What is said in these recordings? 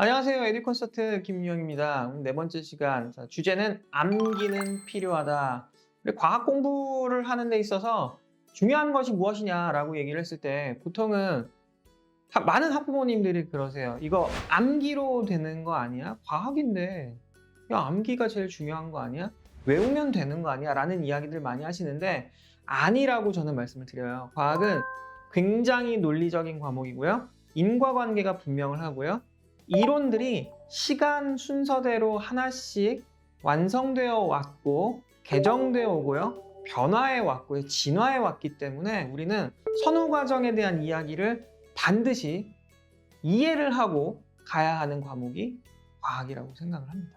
안녕하세요. 에듀콘서트 김유영입니다. 오늘 네 번째 시간. 자, 주제는 암기는 필요하다. 우리 과학 공부를 하는 데 있어서 중요한 것이 무엇이냐라고 얘기를 했을 때 보통은 많은 학부모님들이 그러세요. 이거 암기로 되는 거 아니야? 과학인데. 야, 암기가 제일 중요한 거 아니야? 외우면 되는 거 아니야? 라는 이야기들 많이 하시는데 아니라고 저는 말씀을 드려요. 과학은 굉장히 논리적인 과목이고요. 인과관계가 분명을 하고요. 이론들이 시간 순서대로 하나씩 완성되어 왔고 개정되어 오고요. 변화해 왔고요. 진화해 왔기 때문에 우리는 선후 과정에 대한 이야기를 반드시 이해를 하고 가야 하는 과목이 과학이라고 생각을 합니다.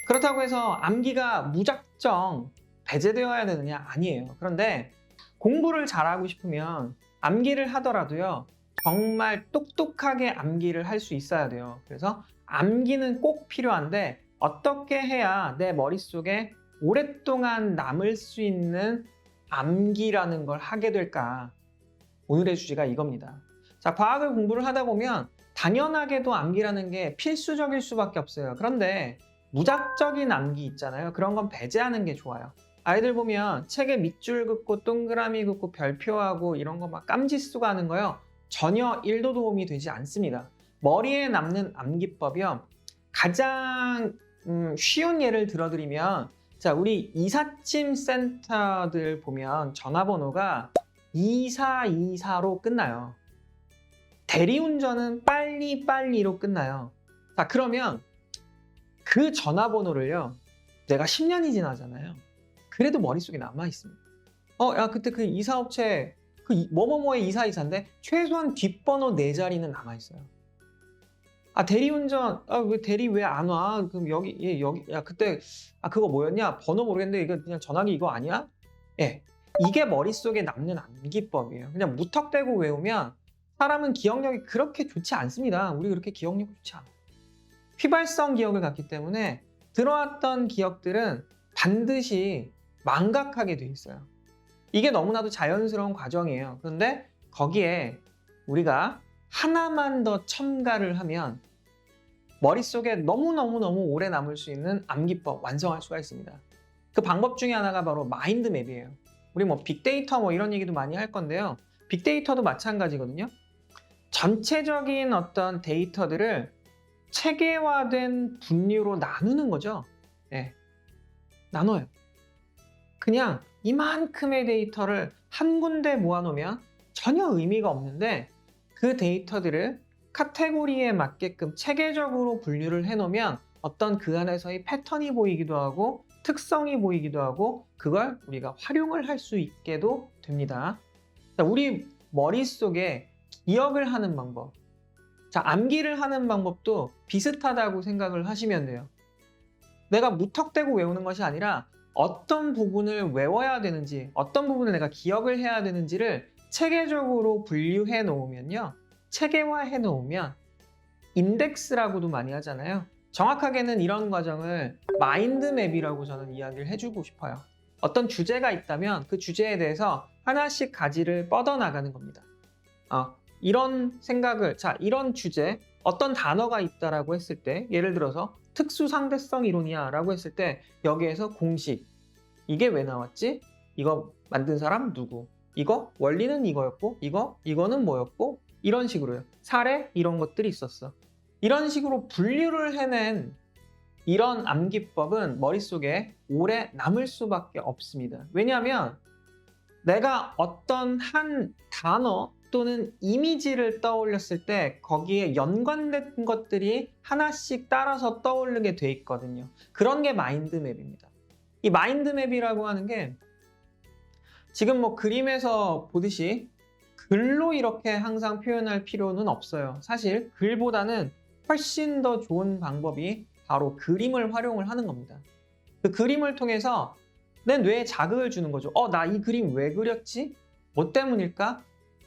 그렇다고 해서 암기가 무작정 배제되어야 되느냐? 아니에요. 그런데 공부를 잘하고 싶으면 암기를 하더라도요. 정말 똑똑하게 암기를 할 수 있어야 돼요. 그래서 암기는 꼭 필요한데 어떻게 해야 내 머릿속에 오랫동안 남을 수 있는 암기라는 걸 하게 될까? 오늘의 주제가 이겁니다. 자, 과학을 공부를 하다 보면 당연하게도 암기라는 게 필수적일 수밖에 없어요. 그런데 무작정인 암기 있잖아요. 그런 건 배제하는 게 좋아요. 아이들 보면 책에 밑줄 긋고 동그라미 긋고 별표하고 이런 거 막 깜지쓰고 하는 거요. 전혀 1도 도움이 되지 않습니다. 머리에 남는 암기법이요. 가장 쉬운 예를 들어드리면 자, 우리 이삿짐 센터들 보면 전화번호가 2424로 끝나요. 대리운전은 빨리빨리로 끝나요. 자, 그러면 그 전화번호를요. 내가 10년이 지나잖아요. 그래도 머릿속에 남아있습니다. 야, 그때 그 이사업체 그 뭐뭐뭐의 이사인데 최소한 뒷번호 4자리는 남아있어요. 아, 대리운전, 왜 대리 왜 안 와? 그럼 여기, 야, 그때, 그거 뭐였냐? 번호 모르겠는데 이거 그냥 전화기 이거 아니야? 예. 이게 머릿속에 남는 암기법이에요. 그냥 무턱대고 외우면 사람은 기억력이 그렇게 좋지 않습니다. 우리 그렇게 기억력 좋지 않아요. 휘발성 기억을 갖기 때문에 들어왔던 기억들은 반드시 망각하게 돼 있어요. 이게 너무나도 자연스러운 과정이에요. 그런데 거기에 우리가 하나만 더 첨가를 하면 머릿속에 너무너무너무 오래 남을 수 있는 암기법 완성할 수가 있습니다. 그 방법 중에 하나가 바로 마인드맵이에요. 우리 뭐 빅데이터 뭐 이런 얘기도 많이 할 건데요. 빅데이터도 마찬가지거든요. 전체적인 어떤 데이터들을 체계화된 분류로 나누는 거죠. 네, 나눠요. 그냥 이만큼의 데이터를 한 군데 모아놓으면 전혀 의미가 없는데 그 데이터들을 카테고리에 맞게끔 체계적으로 분류를 해놓으면 어떤 그 안에서의 패턴이 보이기도 하고 특성이 보이기도 하고 그걸 우리가 활용을 할 수 있게도 됩니다. 자, 우리 머릿속에 기억을 하는 방법, 자, 암기를 하는 방법도 비슷하다고 생각을 하시면 돼요. 내가 무턱대고 외우는 것이 아니라 어떤 부분을 외워야 되는지, 어떤 부분을 내가 기억을 해야 되는지를 체계적으로 분류해 놓으면요. 체계화해 놓으면 인덱스라고도 많이 하잖아요. 정확하게는 이런 과정을 마인드맵이라고 저는 이야기를 해주고 싶어요. 어떤 주제가 있다면 그 주제에 대해서 하나씩 가지를 뻗어나가는 겁니다. 이런 생각을, 자, 이런 주제, 어떤 단어가 있다라고 했을 때, 예를 들어서 특수상대성 이론이야 라고 했을 때 여기에서 공식, 이게 왜 나왔지? 이거 만든 사람 누구? 이거 원리는 이거였고 이거는 뭐였고 이런 식으로요. 사례 이런 것들이 있었어. 이런 식으로 분류를 해낸 이런 암기법은 머릿속에 오래 남을 수밖에 없습니다. 왜냐하면 내가 어떤 한 단어 또는 이미지를 떠올렸을 때 거기에 연관된 것들이 하나씩 따라서 떠오르게 돼 있거든요. 그런 게 마인드맵입니다. 이 마인드맵이라고 하는 게 지금 뭐 그림에서 보듯이 글로 이렇게 항상 표현할 필요는 없어요. 사실 글보다는 훨씬 더 좋은 방법이 바로 그림을 활용을 하는 겁니다. 그 그림을 통해서 내 뇌에 자극을 주는 거죠. 나 이 그림 왜 그렸지? 뭐 때문일까?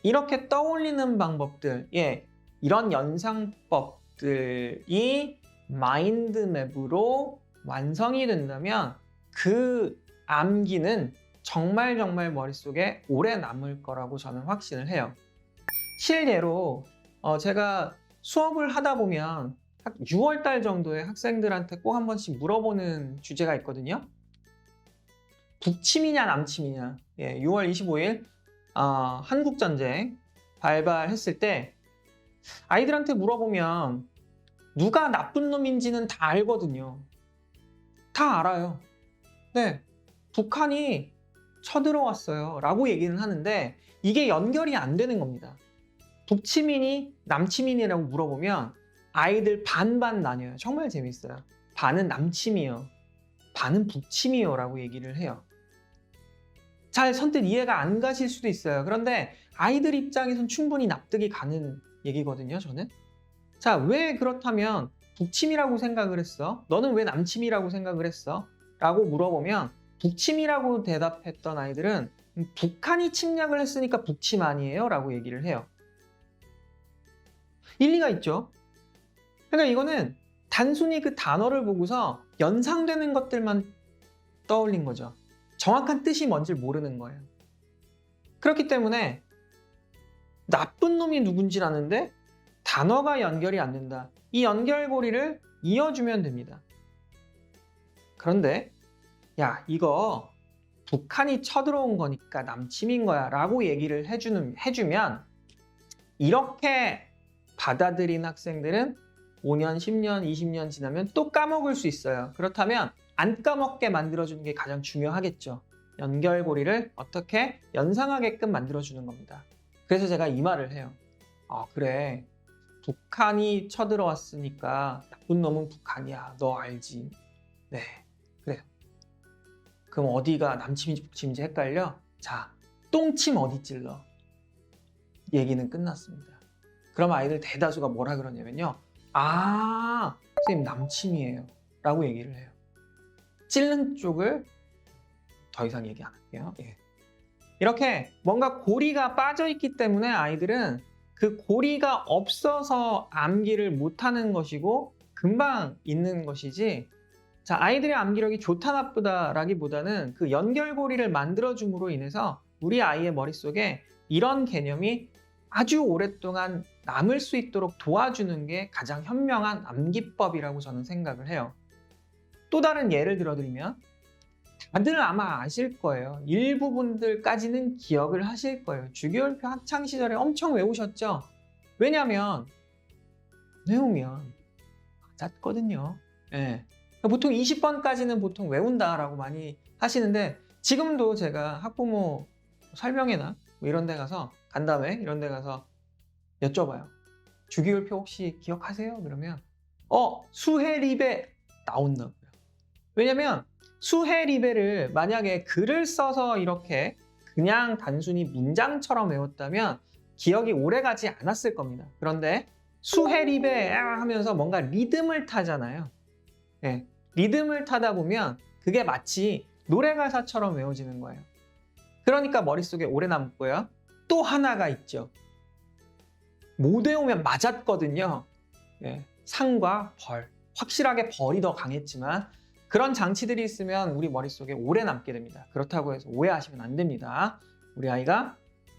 이렇게 떠올리는 방법들, 이런 연상법들이 마인드맵으로 완성이 된다면 그 암기는 정말 머릿속에 오래 남을 거라고 저는 확신을 해요. 실례로 제가 수업을 하다 보면 6월 달 정도에 학생들한테 꼭 한 번씩 물어보는 주제가 있거든요. 북침이냐 남침이냐. 6월 25일 한국전쟁 발발했을 때 아이들한테 물어보면 누가 나쁜 놈인지는 다 알거든요. 다 알아요. 네, 북한이 쳐들어왔어요 라고 얘기는 하는데 이게 연결이 안 되는 겁니다. 북치민이 남치민이라고 물어보면 아이들 반반 나뉘어요. 정말 재밌어요. 반은 남침이요, 반은 북침이요 라고 얘기를 해요. 잘 선뜻 이해가 안 가실 수도 있어요. 그런데 아이들 입장에선 충분히 납득이 가는 얘기거든요, 저는. 자, 왜 그렇다면 북침이라고 생각을 했어? 너는 왜 남침이라고 생각을 했어? 라고 물어보면 북침이라고 대답했던 아이들은 북한이 침략을 했으니까 북침 아니에요? 라고 얘기를 해요. 일리가 있죠? 그러니까 이거는 단순히 그 단어를 보고서 연상되는 것들만 떠올린 거죠. 정확한 뜻이 뭔지 모르는 거예요. 그렇기 때문에 나쁜 놈이 누군지 아는데 단어가 연결이 안 된다. 이 연결고리를 이어주면 됩니다. 그런데 야, 이거 북한이 쳐들어온 거니까 남침인 거야 라고 얘기를 해주면 이렇게 받아들인 학생들은 5년, 10년, 20년 지나면 또 까먹을 수 있어요. 그렇다면 안 까먹게 만들어주는 게 가장 중요하겠죠. 연결고리를 어떻게 연상하게끔 만들어주는 겁니다. 그래서 제가 이 말을 해요. 그래, 북한이 쳐들어왔으니까 나쁜 놈은 북한이야. 너 알지? 네, 그래요. 그럼 어디가 남침인지 북침인지 헷갈려? 자, 똥침 어디 찔러? 얘기는 끝났습니다. 그럼 아이들 대다수가 뭐라 그러냐면요. 선생님 남침이에요 라고 얘기를 해요. 찔른 쪽을 더 이상 얘기 안 할게요. 이렇게 뭔가 고리가 빠져있기 때문에 아이들은 그 고리가 없어서 암기를 못하는 것이고 금방 잊는 것이지, 자, 아이들의 암기력이 좋다 나쁘다 라기보다는 그 연결고리를 만들어줌으로 인해서 우리 아이의 머릿속에 이런 개념이 아주 오랫동안 남을 수 있도록 도와주는 게 가장 현명한 암기법이라고 저는 생각을 해요. 또 다른 예를 들어드리면 다들 아마 아실 거예요. 일부분들까지는 기억을 하실 거예요. 주기율표 학창시절에 엄청 외우셨죠? 왜냐하면 외우면 맞았거든요. 보통 20번까지는 보통 외운다라고 많이 하시는데 지금도 제가 학부모 설명회나 뭐 이런 데 가서 간담회 이런 데 가서 여쭤봐요. 주기율표 혹시 기억하세요? 그러면 수해리배 나온다고요. 왜냐면 수해리배를 만약에 글을 써서 이렇게 그냥 단순히 문장처럼 외웠다면 기억이 오래가지 않았을 겁니다. 그런데 수해리배 하면서 뭔가 리듬을 타잖아요. 리듬을 타다 보면 그게 마치 노래 가사처럼 외워지는 거예요. 그러니까 머릿속에 오래 남고요. 또 하나가 있죠. 못 외우면 맞았거든요. 상과 벌. 확실하게 벌이 더 강했지만 그런 장치들이 있으면 우리 머릿속에 오래 남게 됩니다. 그렇다고 해서 오해하시면 안 됩니다. 우리 아이가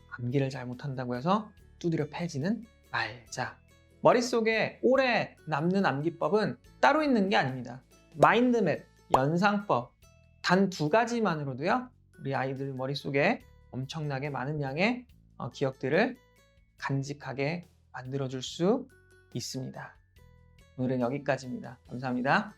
암기를 잘 못한다고 해서 두드려 패지는 말자. 머릿속에 오래 남는 암기법은 따로 있는 게 아닙니다. 마인드맵, 연상법 단 2가지만으로도요. 우리 아이들 머릿속에 엄청나게 많은 양의 기억들을 간직하게 만들어줄 수 있습니다. 오늘은 여기까지입니다. 감사합니다.